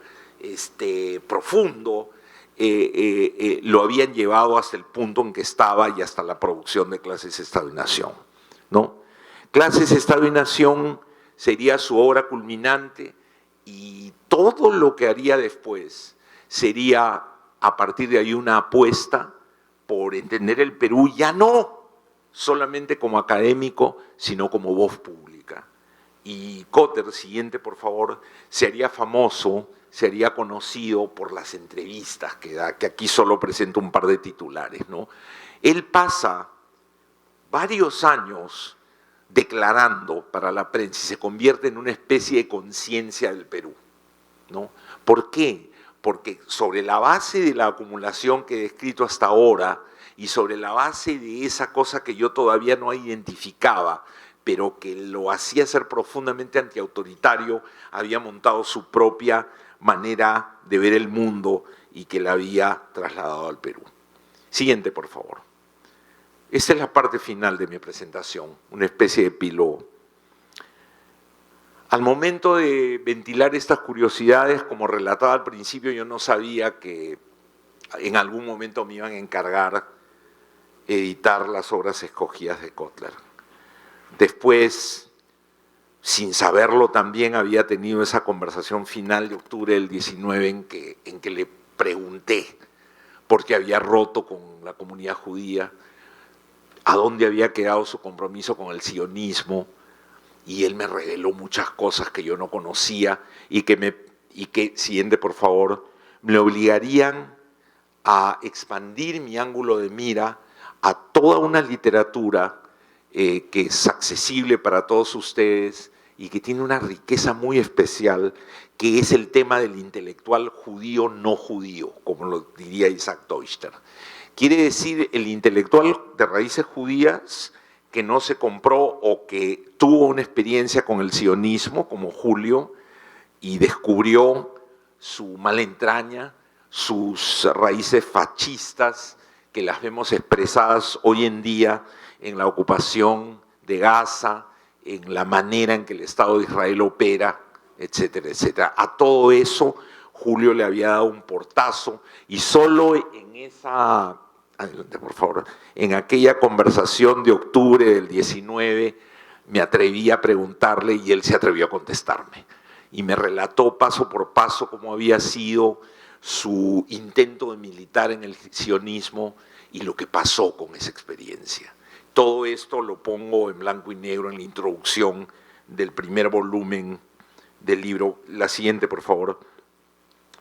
profundo, lo habían llevado hasta el punto en que estaba y hasta la producción de Clases, Estado y Nación, ¿no? Clases, Estado y Nación sería su obra culminante y todo lo que haría después sería, a partir de ahí, una apuesta por entender el Perú ya no solamente como académico, sino como voz pública. Y Cotter, siguiente por favor, se haría famoso, se haría conocido por las entrevistas que da, que aquí solo presento un par de titulares, ¿no? Él pasa varios años declarando para la prensa y se convierte en una especie de conciencia del Perú, ¿no? ¿Por qué? Porque sobre la base de la acumulación que he descrito hasta ahora y sobre la base de esa cosa que yo todavía no identificaba, pero que lo hacía ser profundamente antiautoritario, había montado su propia manera de ver el mundo y que la había trasladado al Perú. Siguiente, por favor. Esta es la parte final de mi presentación, una especie de epílogo. Al momento de ventilar estas curiosidades, como relataba al principio, yo no sabía que en algún momento me iban a encargar editar las obras escogidas de Kotler. Después, sin saberlo también, había tenido esa conversación final de octubre del 19 en que le pregunté por qué había roto con la comunidad judía, a dónde había quedado su compromiso con el sionismo, y él me reveló muchas cosas que yo no conocía y que, siguiente por favor, me obligarían a expandir mi ángulo de mira a toda una literatura que es accesible para todos ustedes y que tiene una riqueza muy especial, que es el tema del intelectual judío no judío, como lo diría Isaac Deutscher. Quiere decir el intelectual de raíces judías que no se compró o que tuvo una experiencia con el sionismo, como Julio, y descubrió su mala entraña, sus raíces fascistas, que las vemos expresadas hoy en día en la ocupación de Gaza, en la manera en que el Estado de Israel opera, etcétera, etcétera. A todo eso Julio le había dado un portazo y solo en esa, adelante por favor, en aquella conversación de octubre del 19 me atreví a preguntarle y él se atrevió a contestarme. Y me relató paso por paso cómo había sido su intento de militar en el sionismo y lo que pasó con esa experiencia. Todo esto lo pongo en blanco y negro en la introducción del primer volumen del libro. La siguiente, por favor.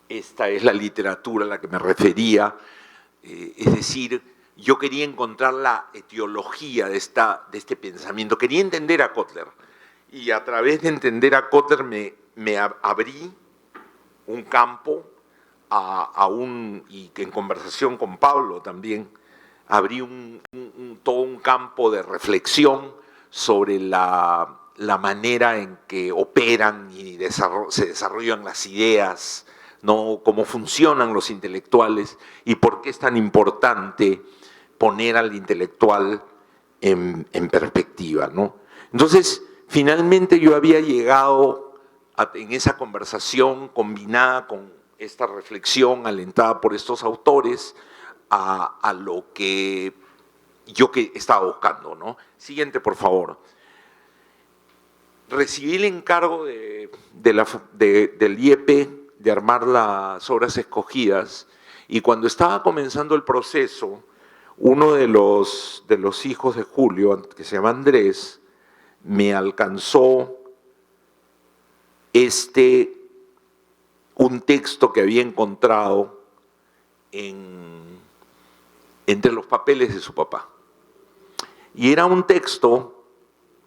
Esta es la literatura a la que me refería, es decir, yo quería encontrar la etiología de este pensamiento, quería entender a Kotler, y a través de entender a Kotler me abrí un campo y que en conversación con Pablo también, abrí todo un campo de reflexión sobre la manera en que operan y se desarrollan las ideas, ¿no? Cómo funcionan los intelectuales y por qué es tan importante poner al intelectual en perspectiva, ¿no? Entonces, finalmente yo había llegado en esa conversación combinada con esta reflexión alentada por estos autores a lo que yo estaba buscando, ¿no? Siguiente, por favor. Recibí el encargo del IEP de armar las obras escogidas, y cuando estaba comenzando el proceso, uno de los hijos de Julio, que se llama Andrés, me alcanzó un texto que había encontrado entre los papeles de su papá. Y era un texto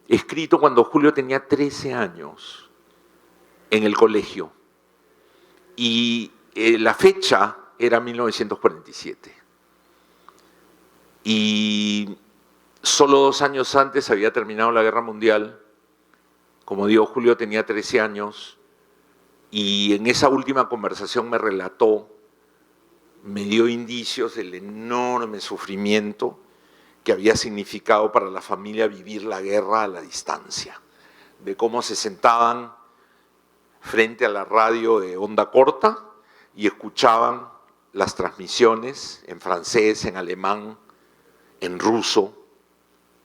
escrito cuando Julio tenía 13 años en el colegio. Y la fecha era 1947. Y solo 2 años antes había terminado la Guerra Mundial. Como digo, Julio tenía 13 años y en esa última conversación me relató, me dio indicios del enorme sufrimiento que había significado para la familia vivir la guerra a la distancia, de cómo se sentaban frente a la radio de onda corta y escuchaban las transmisiones en francés, en alemán, en ruso,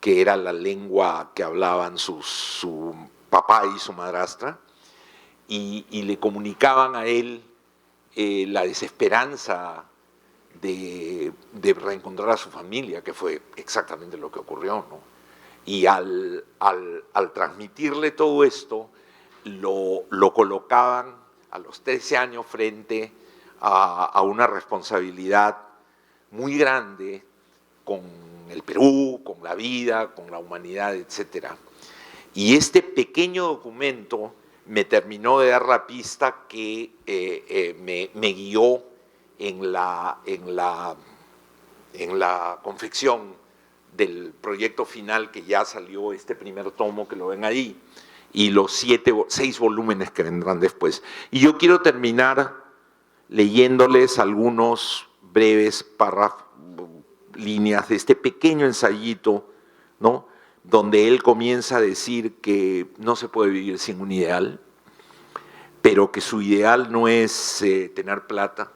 que era la lengua que hablaban su papá y su madrastra, y le comunicaban a él la desesperanza de reencontrar a su familia, que fue exactamente lo que ocurrió, ¿no? Y al transmitirle todo esto, lo colocaban a los 13 años frente a una responsabilidad muy grande con el Perú, con la vida, con la humanidad, etc. Y este pequeño documento me terminó de dar la pista que me guió en la confección del proyecto final, que ya salió este primer tomo que lo ven ahí, y los 6 volúmenes que vendrán después. Y yo quiero terminar leyéndoles algunos breves líneas de este pequeño ensayito, ¿no?, donde él comienza a decir que no se puede vivir sin un ideal, pero que su ideal no es tener plata,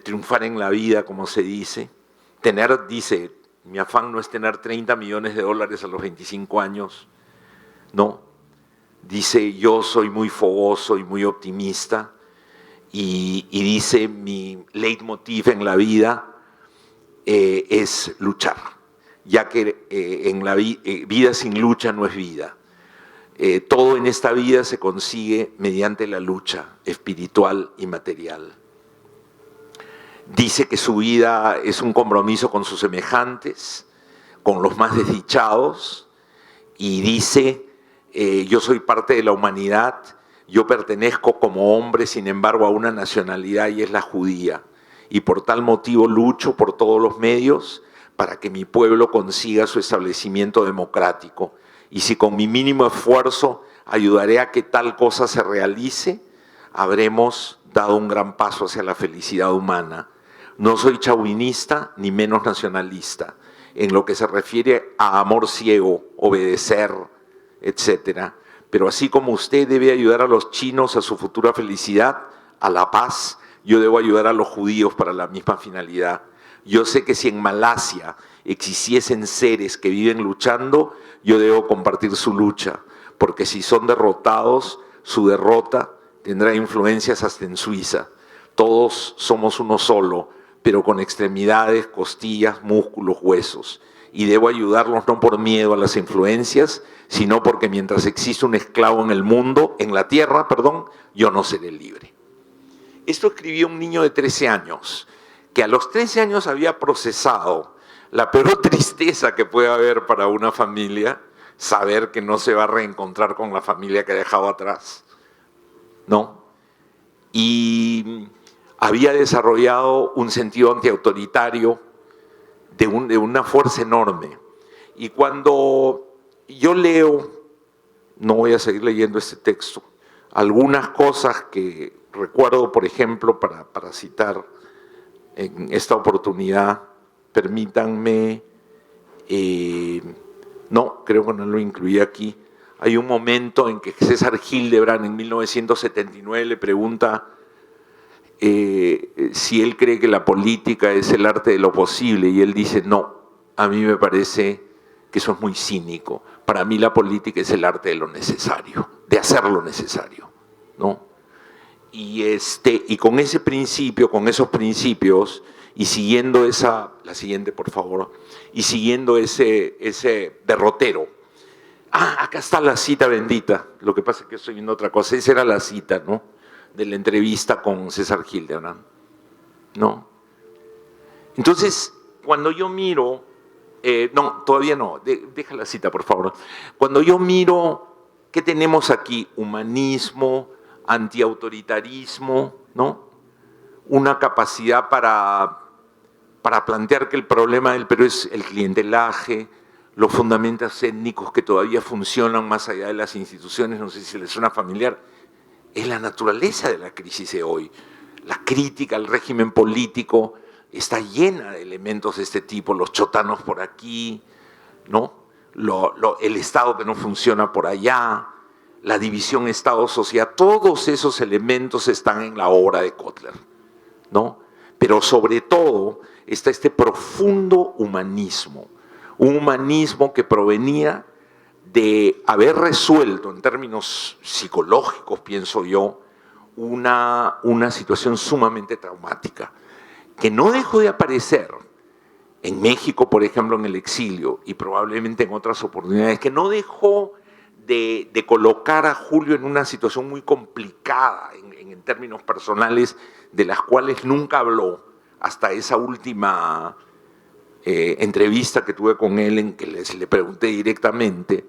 triunfar en la vida, como se dice. Dice, mi afán no es tener $30 millones a los 25 años, no. Dice, yo soy muy fogoso y muy optimista, y dice, mi leitmotiv en la vida es luchar, ya que vida sin lucha no es vida. Todo en esta vida se consigue mediante la lucha espiritual y material. Dice que su vida es un compromiso con sus semejantes, con los más desdichados, y dice, yo soy parte de la humanidad, yo pertenezco como hombre, sin embargo, a una nacionalidad, y es la judía, y por tal motivo lucho por todos los medios para que mi pueblo consiga su establecimiento democrático. Y si con mi mínimo esfuerzo ayudaré a que tal cosa se realice, habremos dado un gran paso hacia la felicidad humana. No soy chauvinista ni menos nacionalista en lo que se refiere a amor ciego, obedecer, etc. Pero así como usted debe ayudar a los chinos a su futura felicidad, a la paz, yo debo ayudar a los judíos para la misma finalidad. Yo sé que si en Malasia existiesen seres que viven luchando, yo debo compartir su lucha, porque si son derrotados, su derrota tendrá influencias hasta en Suiza. todos somos uno solo, pero con extremidades, costillas, músculos, huesos. Y debo ayudarlos no por miedo a las influencias, sino porque mientras existe un esclavo en el mundo, en la tierra, perdón, yo no seré libre. Esto escribió un niño de 13 años, que a los 13 años había procesado la peor tristeza que puede haber para una familia, saber que no se va a reencontrar con la familia que ha dejado atrás, ¿no? Y había desarrollado un sentido antiautoritario de una fuerza enorme. Y cuando yo leo, no voy a seguir leyendo este texto, algunas cosas que recuerdo, por ejemplo, para citar en esta oportunidad, permítanme, no, creo que no lo incluí aquí. Hay un momento en que César Hildebrand en 1979 le pregunta si él cree que la política es el arte de lo posible, y él dice, no, a mí me parece que eso es muy cínico. Para mí la política es el arte de lo necesario, de hacer lo necesario, ¿no? Y con ese principio, con esos principios, y siguiendo esa, la siguiente por favor, y siguiendo ese derrotero. Acá está la cita bendita, lo que pasa es que estoy viendo otra cosa, esa era la cita, ¿no?, de la entrevista con César Hildebrand, ¿no? Entonces, cuando yo miro, no, todavía no, deja la cita por favor. Cuando yo miro, ¿qué tenemos aquí? Humanismo, antiautoritarismo, ¿no? Una capacidad para plantear que el problema del Perú es el clientelaje, los fundamentos étnicos que todavía funcionan más allá de las instituciones, no sé si les suena familiar, es la naturaleza de la crisis de hoy. La crítica al régimen político está llena de elementos de este tipo, los chotanos por aquí, ¿no? El Estado que no funciona por allá, la división Estado-sociedad, todos esos elementos están en la obra de Kotler, ¿no? Pero sobre todo está este profundo humanismo, un humanismo que provenía de haber resuelto en términos psicológicos, pienso yo, una situación sumamente traumática, que no dejó de aparecer en México, por ejemplo, en el exilio, y probablemente en otras oportunidades, que no dejó de colocar a Julio en una situación muy complicada en términos personales, de las cuales nunca habló hasta esa última entrevista que tuve con él, en que le pregunté directamente,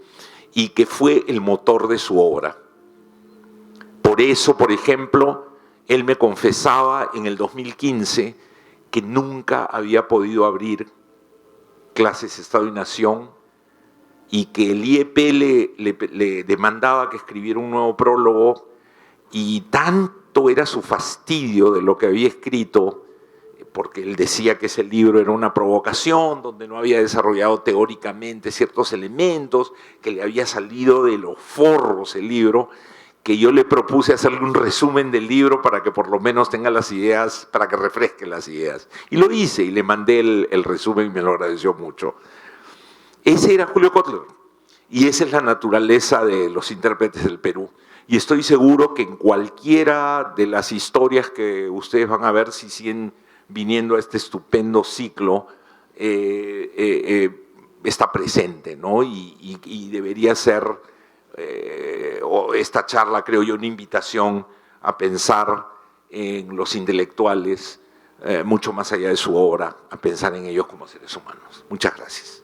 y que fue el motor de su obra. Por eso, por ejemplo, él me confesaba en el 2015 que nunca había podido abrir clases Estado y Nación, y que el IEP le demandaba que escribiera un nuevo prólogo, y tanto era su fastidio de lo que había escrito, porque él decía que ese libro era una provocación, donde no había desarrollado teóricamente ciertos elementos, que le había salido de los forros el libro, que yo le propuse hacerle un resumen del libro para que por lo menos tenga las ideas, para que refresque las ideas. Y lo hice, y le mandé el resumen y me lo agradeció mucho. Ese era Julio Kotler, y esa es la naturaleza de los intérpretes del Perú. Y estoy seguro que en cualquiera de las historias que ustedes van a ver, si siguen viniendo a este estupendo ciclo, está presente, ¿no? Y debería ser, o esta charla, creo yo, una invitación a pensar en los intelectuales, mucho más allá de su obra, a pensar en ellos como seres humanos. Muchas gracias.